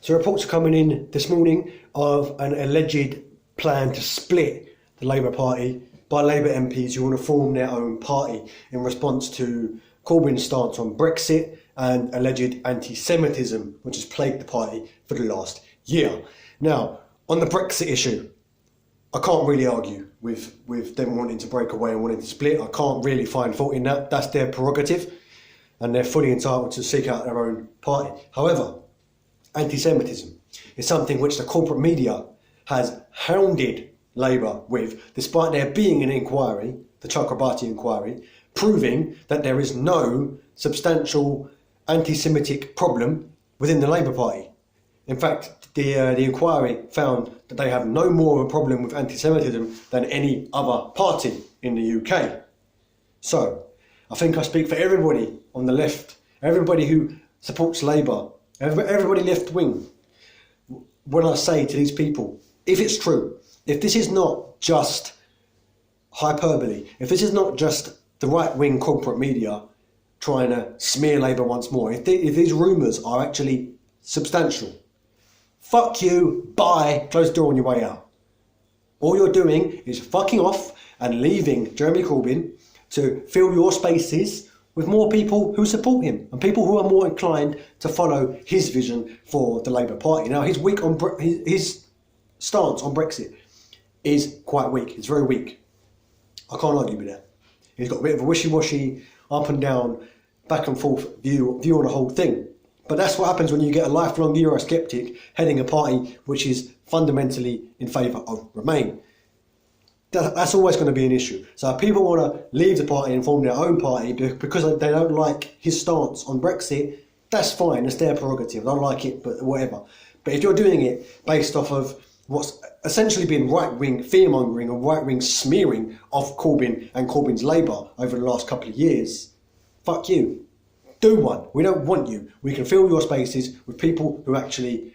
So reports are coming in this morning of an alleged plan to split the Labour Party by Labour MPs who want to form their own party in response to Corbyn's stance on Brexit and alleged antisemitism, which has plagued the party for the last year. Now, on the Brexit issue, I can't really argue with them wanting to break away and wanting to split. I can't really find fault in that. That's their prerogative, and they're fully entitled to seek out their own party. However, anti-Semitism is something which the corporate media has hounded Labour with, despite there being an inquiry, the Chakrabarti inquiry, proving that there is no substantial anti-Semitic problem within the Labour Party. In fact, the inquiry found that they have no more of a problem with anti-Semitism than any other party in the UK. So, I think I speak for everybody on the left, everybody who supports Labour, everybody left wing, when I say to these people, if it's true, if this is not just hyperbole, if this is not just the right-wing corporate media trying to smear Labour once more, if these rumours are actually substantial, fuck you, bye, close the door on your way out. All you're doing is fucking off and leaving Jeremy Corbyn to fill your spaces with more people who support him and people who are more inclined to follow his vision for the Labour Party. Now, his stance on Brexit is quite weak. It's very weak. I can't argue with that. He's got a bit of a wishy-washy, up and down, back and forth view on the whole thing. But that's what happens when you get a lifelong Eurosceptic heading a party which is fundamentally in favour of Remain. That's always going to be an issue. So if people want to leave the party and form their own party because they don't like his stance on Brexit, that's fine, it's their prerogative. I don't like it, but whatever. But if you're doing it based off of what's essentially been right-wing fear-mongering and right-wing smearing of Corbyn and Corbyn's Labour over the last couple of years, fuck you. Do one. We don't want you. We can fill your spaces with people who actually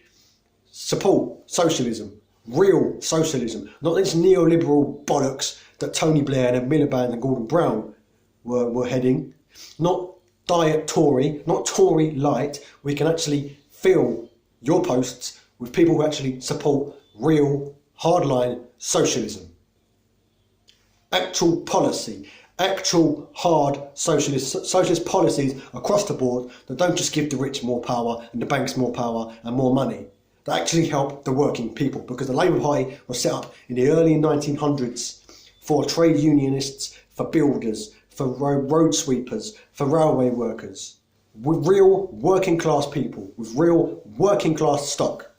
support socialism, real socialism, not this neoliberal bollocks that Tony Blair and Miliband and Gordon Brown were heading, not diet Tory, not Tory light. We can actually fill your posts with people who actually support real hardline socialism. Actual policy, actual hard socialist policies across the board that don't just give the rich more power and the banks more power and more money, that actually help the working people. Because the Labour Party was set up in the early 1900s for trade unionists, for builders, for road sweepers, for railway workers, with real working class people, with real working class stock.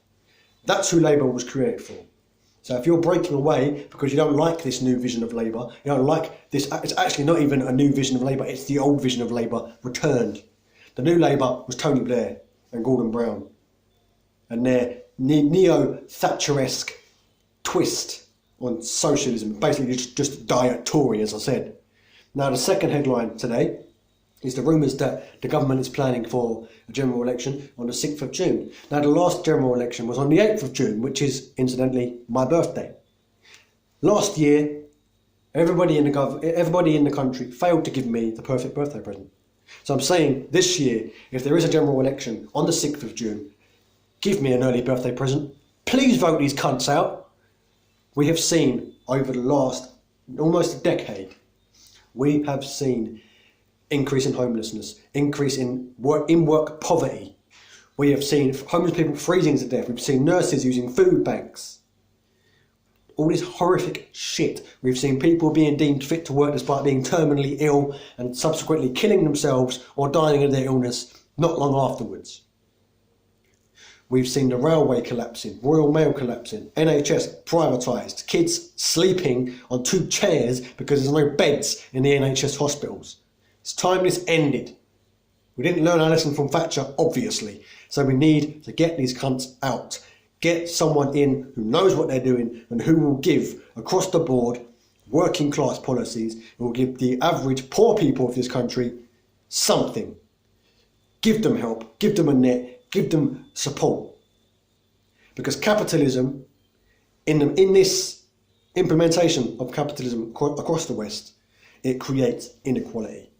That's who Labour was created for. So if you're breaking away because you don't like this new vision of Labour, you don't like this, it's actually not even a new vision of Labour, it's the old vision of Labour returned. The new Labour was Tony Blair and Gordon Brown and their neo-Thatcheresque twist on socialism, basically just diet Tory, as I said. Now, the second headline today is the rumours that the government is planning for a general election on the 6th of June. Now, the last general election was on the 8th of June, which is, incidentally, my birthday. Last year, everybody in the country failed to give me the perfect birthday present. So I'm saying this year, if there is a general election on the 6th of June, give me an early birthday present. Please vote these cunts out. We have seen over the last almost a decade, we have seen increase in homelessness, increase in work poverty. We have seen homeless people freezing to death. We've seen nurses using food banks. All this horrific shit. We've seen people being deemed fit to work despite being terminally ill and subsequently killing themselves or dying of their illness not long afterwards. We've seen the railway collapsing, Royal Mail collapsing, NHS privatised, kids sleeping on 2 chairs because there's no beds in the NHS hospitals. It's time this ended. We didn't learn our lesson from Thatcher, obviously. So we need to get these cunts out. Get someone in who knows what they're doing and who will give, across the board, working class policies, who will give the average poor people of this country something. Give them help, give them a net, give them support. Because capitalism, in this implementation of capitalism across the West, it creates inequality.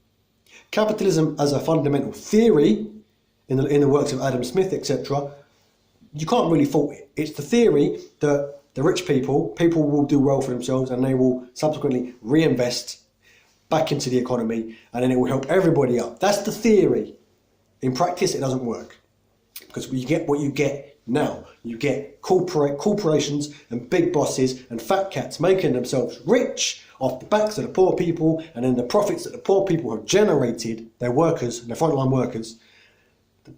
Capitalism as a fundamental theory in the works of Adam Smith, etc., you can't really fault it. It's the theory that the rich people will do well for themselves and they will subsequently reinvest back into the economy, and then it will help everybody up. That's the theory. In practice, it doesn't work, because you get what you get now. You get corporations and big bosses and fat cats making themselves rich off the backs of the poor people, and then the profits that the poor people have generated, their workers, their frontline workers,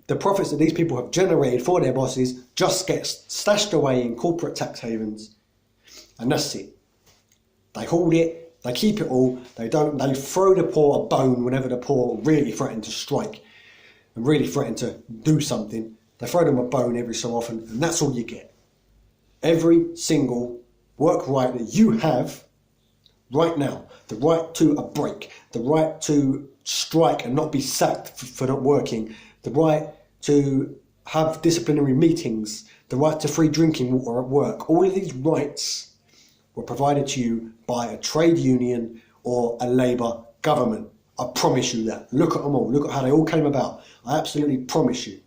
the profits that these people have generated for their bosses just get stashed away in corporate tax havens, and that's it. They hoard it. They keep it all. They throw the poor a bone whenever the poor really threaten to strike and really threaten to do something. They throw them a bone every so often, and that's all you get. Every single work right that you have right now, the right to a break, the right to strike and not be sacked for not working, the right to have disciplinary meetings, the right to free drinking water at work, all of these rights were provided to you by a trade union or a Labour government. I promise you that. Look at them all. Look at how they all came about. I absolutely promise you.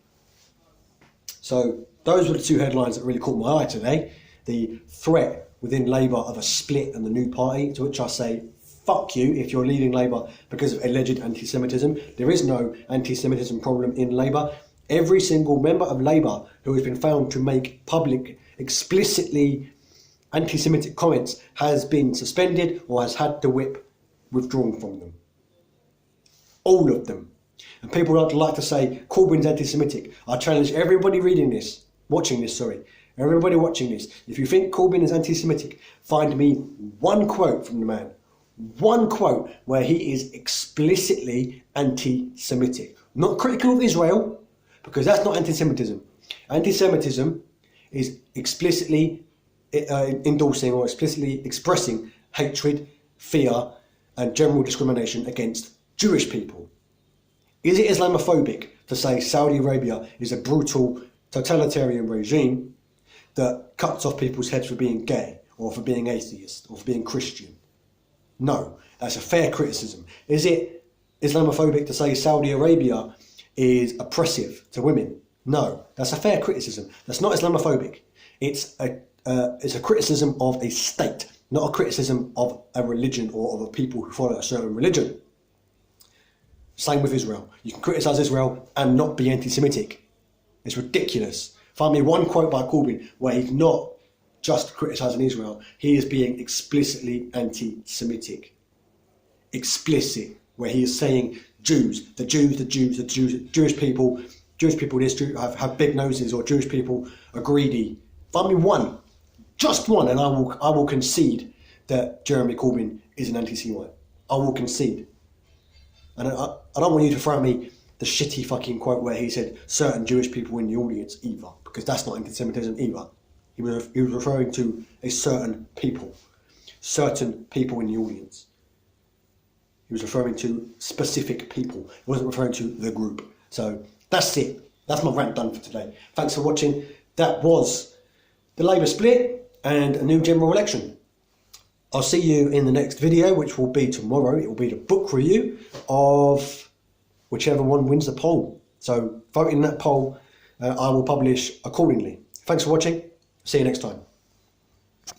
So those were the two headlines that really caught my eye today. The threat within Labour of a split and the new party, to which I say, fuck you if you're leaving Labour because of alleged anti-Semitism. There is no anti-Semitism problem in Labour. Every single member of Labour who has been found to make public, explicitly anti-Semitic comments has been suspended or has had the whip withdrawn from them. All of them. And people like to say Corbyn's anti-Semitic. I challenge everybody watching this, everybody watching this. If you think Corbyn is anti-Semitic, find me one quote from the man. One quote where he is explicitly anti-Semitic. Not critical of Israel, because that's not anti-Semitism. Anti-Semitism is explicitly endorsing or explicitly expressing hatred, fear, and general discrimination against Jewish people. Is it Islamophobic to say Saudi Arabia is a brutal totalitarian regime that cuts off people's heads for being gay or for being atheist or for being Christian? No, that's a fair criticism. Is it Islamophobic to say Saudi Arabia is oppressive to women? No, that's a fair criticism. That's not Islamophobic. It's a criticism of a state, not a criticism of a religion or of a people who follow a certain religion. Same with Israel. You can criticise Israel and not be anti-Semitic. It's ridiculous. Find me one quote by Corbyn where he's not just criticising Israel. He is being explicitly anti-Semitic. Explicit, where he is saying Jews, Jewish people have big noses, or Jewish people are greedy. Find me one, just one, and I will concede that Jeremy Corbyn is an anti-Semite. I will concede. And I don't want you to throw at me the shitty fucking quote where he said certain Jewish people in the audience either, because that's not anti-Semitism either. He was referring to a certain people in the audience. He was referring to specific people. He wasn't referring to the group. So that's it. That's my rant done for today. Thanks for watching. That was the Labour split and a new general election. I'll see you in the next video, which will be tomorrow. It will be the book review of whichever one wins the poll. So vote in that poll. I will publish accordingly. Thanks for watching. See you next time.